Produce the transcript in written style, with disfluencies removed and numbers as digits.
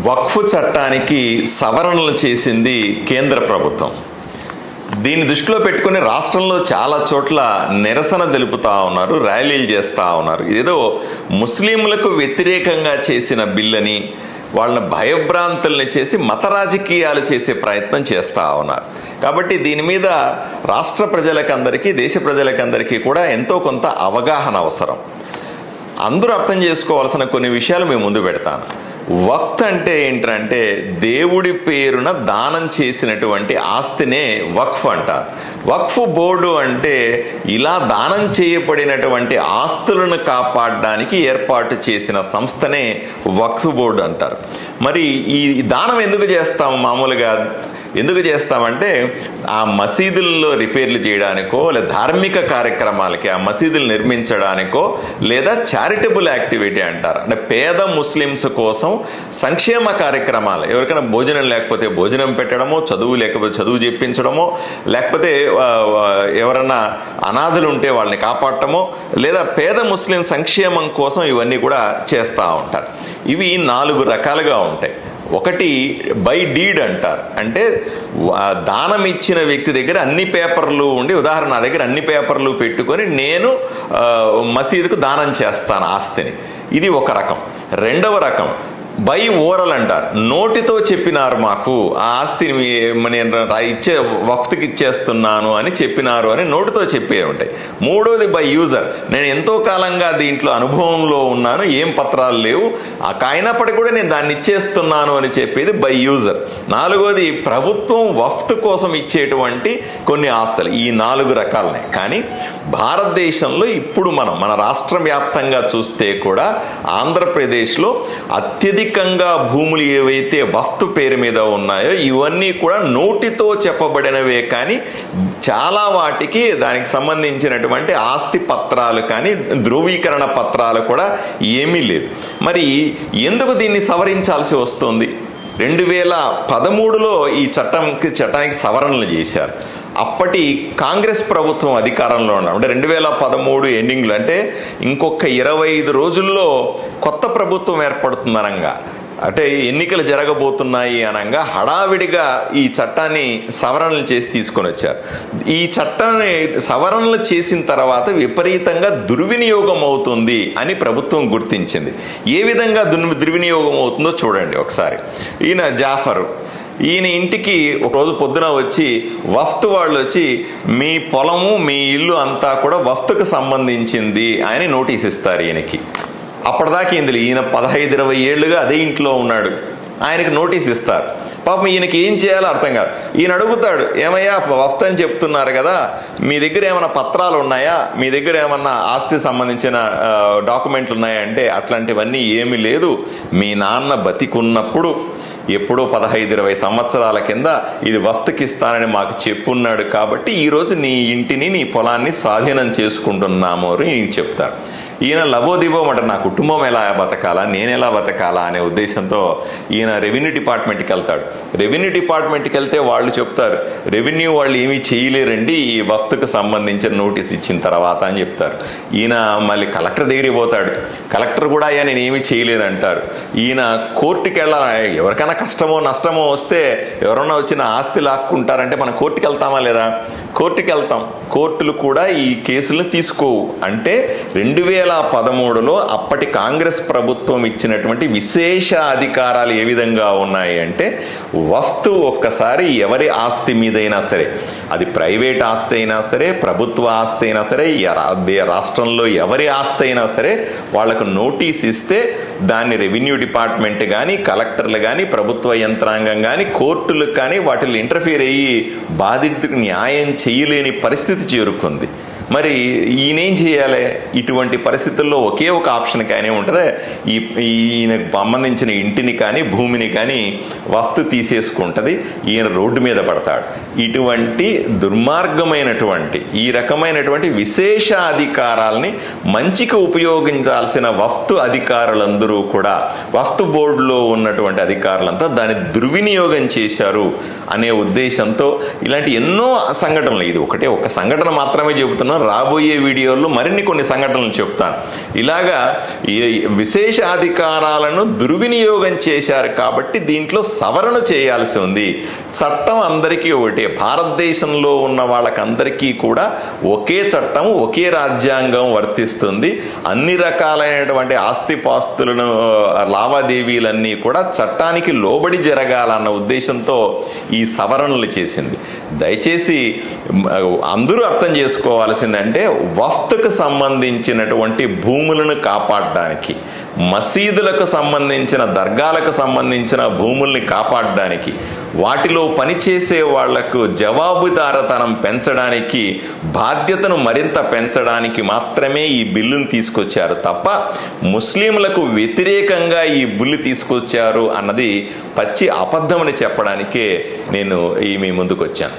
వక్ఫ్ చట్టానికి సవరణలు చేసింది కేంద్ర ప్రభుత్వం. దీన్ని దృష్టిలో పెట్టుకుని రాష్ట్రంలో చాలా చోట్ల నిరసన తెలుపుతా ఉన్నారు, ర్యాలీలు చేస్తూ ఉన్నారు. ఇదేదో ముస్లింలకు వ్యతిరేకంగా చేసిన బిల్లని, వాళ్ళని భయభ్రాంతుల్ని చేసి మత రాజకీయాలు చేసే ప్రయత్నం చేస్తూ ఉన్నారు. కాబట్టి దీని మీద రాష్ట్ర ప్రజలకందరికీ, దేశ ప్రజలకందరికీ కూడా ఎంతో కొంత అవగాహన అవసరం. అందరూ అర్థం చేసుకోవాల్సిన కొన్ని విషయాలు మేము ముందు పెడతాను. వక్ఫ్ అంటే ఏంటంటే దేవుడి పేరున దానం చేసినటువంటి ఆస్తినే వక్ఫ్ అంటారు. వక్ఫ్ బోర్డు అంటే ఇలా దానం చేయబడినటువంటి ఆస్తులను కాపాడడానికి ఏర్పాటు చేసిన సంస్థనే వక్ఫ్ బోర్డు అంటారు. మరి ఈ దానం ఎందుకు చేస్తాం? మామూలుగా ఎందుకు చేస్తామంటే ఆ మసీదుల్లో రిపేర్లు చేయడానికో, లేదా ధార్మిక కార్యక్రమాలకి ఆ మసీదులు నిర్మించడానికో, లేదా చారిటబుల్ యాక్టివిటీ అంటారు. అంటే పేద ముస్లిమ్స్ కోసం సంక్షేమ కార్యక్రమాలు, ఎవరికైనా భోజనం లేకపోతే భోజనం పెట్టడమో, చదువు లేకపోతే చదువు చెప్పించడమో, లేకపోతే ఎవరన్నా అనాథలు ఉంటే వాళ్ళని కాపాడటమో, లేదా పేద ముస్లిం సంక్షేమం కోసం ఇవన్నీ కూడా చేస్తూ ఉంటారు. ఇవి 4 రకాలుగా ఉంటాయి. ఒకటి బై డీడ్ అంటారు. అంటే దానం ఇచ్చిన వ్యక్తి దగ్గర అన్ని పేపర్లు ఉండి, ఉదాహరణ నా దగ్గర అన్ని పేపర్లు పెట్టుకొని నేను మసీదుకు దానం చేస్తాను ఆస్తిని, ఇది ఒక రకం. రెండవ రకం బై ఓరల్ అంటారు. నోటితో చెప్పినారు, మాకు ఆ ఆస్తిని నేను వక్ఫ్కి ఇచ్చేస్తున్నాను అని చెప్పినారు అని నోటితో చెప్పే ఉంటాయి. మూడోది బై యూజర్, నేను ఎంతో కాలంగా దీంట్లో అనుభవంలో ఉన్నాను, ఏం పత్రాలు లేవు, అయినప్పటికీ కూడా నేను దాన్ని ఇచ్చేస్తున్నాను అని చెప్పేది బై యూజర్. నాలుగోది ప్రభుత్వం వక్ఫ్ కోసం ఇచ్చేటువంటి కొన్ని ఆస్తులు. ఈ 4 రకాలనే. కానీ భారతదేశంలో ఇప్పుడు మన రాష్ట్ర వ్యాప్తంగా చూస్తే కూడా ఆంధ్రప్రదేశ్లో అత్యధికంగా భూములు ఏవైతే వక్ఫ్ పేరు మీద ఉన్నాయో ఇవన్నీ కూడా నోటితో చెప్పబడినవే, కానీ చాలా వాటికి దానికి సంబంధించినటువంటి ఆస్తి పత్రాలు కానీ ధృవీకరణ పత్రాలు కూడా ఏమీ లేదు. మరి ఎందుకు దీన్ని సవరించాల్సి వస్తుంది? 2013లో ఈ చట్టానికి సవరణలు చేశారు. అప్పటి కాంగ్రెస్ ప్రభుత్వం అధికారంలో ఉన్నాం. అంటే 2013 ఎండింగ్లో, అంటే ఇంకొక 25 రోజుల్లో కొత్త ప్రభుత్వం ఏర్పడుతుందనంగా, అంటే ఎన్నికలు జరగబోతున్నాయి అనగా హడావిడిగా ఈ చట్టాన్ని సవరణలు చేసి తీసుకొని వచ్చారు. ఈ చట్టాన్ని సవరణలు చేసిన తర్వాత విపరీతంగా దుర్వినియోగం అవుతుంది అని ప్రభుత్వం గుర్తించింది. ఏ విధంగా దుర్వినియోగం అవుతుందో చూడండి ఒకసారి. ఈయన జాఫర్, ఈయన ఇంటికి ఒకరోజు పొద్దున వచ్చి వక్ఫ్ వాళ్ళు వచ్చి మీ పొలము మీ ఇల్లు అంతా కూడా వక్ఫ్కు సంబంధించింది అని నోటీస్ ఇస్తారు ఈయనకి. అప్పటిదాకా ఇందులో ఈయన 15-20 ఏళ్ళుగా అదే ఇంట్లో ఉన్నాడు, ఆయనకి నోటీస్ ఇస్తారు. పాపం ఈయనకి ఏం చేయాలో అర్థం కాదు. ఈయన అడుగుతాడు, ఏమయ్యా వక్ఫ్ అని చెప్తున్నారు కదా, మీ దగ్గర ఏమైనా పత్రాలు ఉన్నాయా, మీ దగ్గర ఏమన్నా ఆస్తి సంబంధించిన డాక్యుమెంట్లు ఉన్నాయా అంటే అట్లాంటివన్నీ ఏమీ లేదు, మీ నాన్న బతికున్నప్పుడు ఎప్పుడో 15-20 సంవత్సరాల కింద ఇది వక్ఫ్కి ఇస్తానని మాకు చెప్పున్నాడు, కాబట్టి ఈరోజు నీ ఇంటిని నీ పొలాన్ని స్వాధీనం చేసుకుంటున్నాము అని చెప్తారు. ఈయన లబోదిబోమంట, నా కుటుంబం ఎలా బతకాలా, నేను ఎలా బతకాలా అనే ఉద్దేశంతో ఈయన రెవెన్యూ డిపార్ట్మెంట్కి వెళ్తాడు. రెవెన్యూ డిపార్ట్మెంట్కి వెళ్తే వాళ్ళు చెప్తారు, రెవెన్యూ వాళ్ళు ఏమీ చేయలేరండి ఈ వక్ఫ్కి సంబంధించిన నోటీస్ ఇచ్చిన తర్వాత అని చెప్తారు. ఈయన మళ్ళీ కలెక్టర్ దగ్గరికి పోతాడు, కలెక్టర్ కూడా అయ్యా నేను ఏమీ చేయలేదంటారు. ఈయన కోర్టుకి వెళ్ళాలి, ఎవరికైనా కష్టమో నష్టమో వస్తే ఎవరన్నా వచ్చిన ఆస్తి లాక్కుంటారంటే మనం కోర్టుకి వెళ్తామా లేదా? కోర్టుకి వెళ్తాం. కోర్టులు కూడా ఈ కేసులను తీసుకోవు. అంటే 2013లో అప్పటి కాంగ్రెస్ ప్రభుత్వం ఇచ్చినటువంటి విశేష అధికారాలు ఏ విధంగా ఉన్నాయి అంటే, వక్ఫ్ ఒక్కసారి ఎవరి ఆస్తి మీదైనా సరే, అది ప్రైవేట్ ఆస్తి అయినా సరే, ప్రభుత్వ ఆస్తి అయినా సరే, రాష్ట్రంలో ఎవరి ఆస్తి అయినా సరే, వాళ్లకు నోటీస్ ఇస్తే దాన్ని రెవెన్యూ డిపార్ట్మెంట్ కానీ, కలెక్టర్లు కానీ, ప్రభుత్వ యంత్రాంగం కానీ, కోర్టులకు కానీ వాటిల్లో ఇంటర్ఫియర్ అయ్యి బాధితుడికి న్యాయం చేయలేని పరిస్థితి చేరుకుంది. మరి ఈయనేం చేయాలి? ఇటువంటి పరిస్థితుల్లో ఒకే ఒక ఆప్షన్ కానీ ఉంటుంది, ఈయనకు సంబంధించిన ఇంటిని కానీ భూమిని కానీ వక్ఫ్ తీసేసుకుంటుంది, ఈయన రోడ్డు మీద పడతాడు. ఇటువంటి దుర్మార్గమైనటువంటి ఈ రకమైనటువంటి విశేష అధికారాలని మంచికి ఉపయోగించాల్సిన వక్ఫ్ అధికారులందరూ కూడా, వక్ఫ్ బోర్డులో ఉన్నటువంటి అధికారులంతా దాన్ని దుర్వినియోగం చేశారు అనే ఉద్దేశంతో ఇలాంటి ఎన్నో సంఘటనలు, ఇది ఒక సంఘటన మాత్రమే చెబుతున్నా, చెప్తున్నాను. రాబోయే వీడియోల్లో మరిన్ని కొన్ని సంఘటనలు చెప్తాను. ఇలాగా ఈ విశేషాధికారాలను దుర్వినియోగం చేశారు కాబట్టి దీంట్లో సవరణ చేయాల్సి ఉంది. చట్టం అందరికీ ఒకటే, భారతదేశంలో ఉన్న వాళ్ళకందరికీ కూడా ఒకే చట్టం, ఒకే రాజ్యాంగం వర్తిస్తుంది. అన్ని రకాలైనటువంటి ఆస్తిపాస్తులను లావాదేవీలన్నీ కూడా చట్టానికి లోబడి జరగాలన్న ఉద్దేశంతో ఈ సవరణలు చేసింది. దయచేసి అందరూ అర్థం చేసుకోవాల్సిందంటే, వఫ్త్కు సంబంధించినటువంటి భూములను కాపాడడానికి, మసీదులకు సంబంధించిన, దర్గాలకు సంబంధించిన భూముల్ని కాపాడడానికి, వాటిలో పనిచేసే వాళ్లకు జవాబుదారతనం పెంచడానికి, బాధ్యతను మరింత పెంచడానికి మాత్రమే ఈ బిల్లును తీసుకొచ్చారు తప్ప ముస్లింలకు వ్యతిరేకంగా ఈ బిల్లు తీసుకొచ్చారు అన్నది పచ్చి అబద్ధమని చెప్పడానికే నేను మీ ముందుకు వచ్చాను.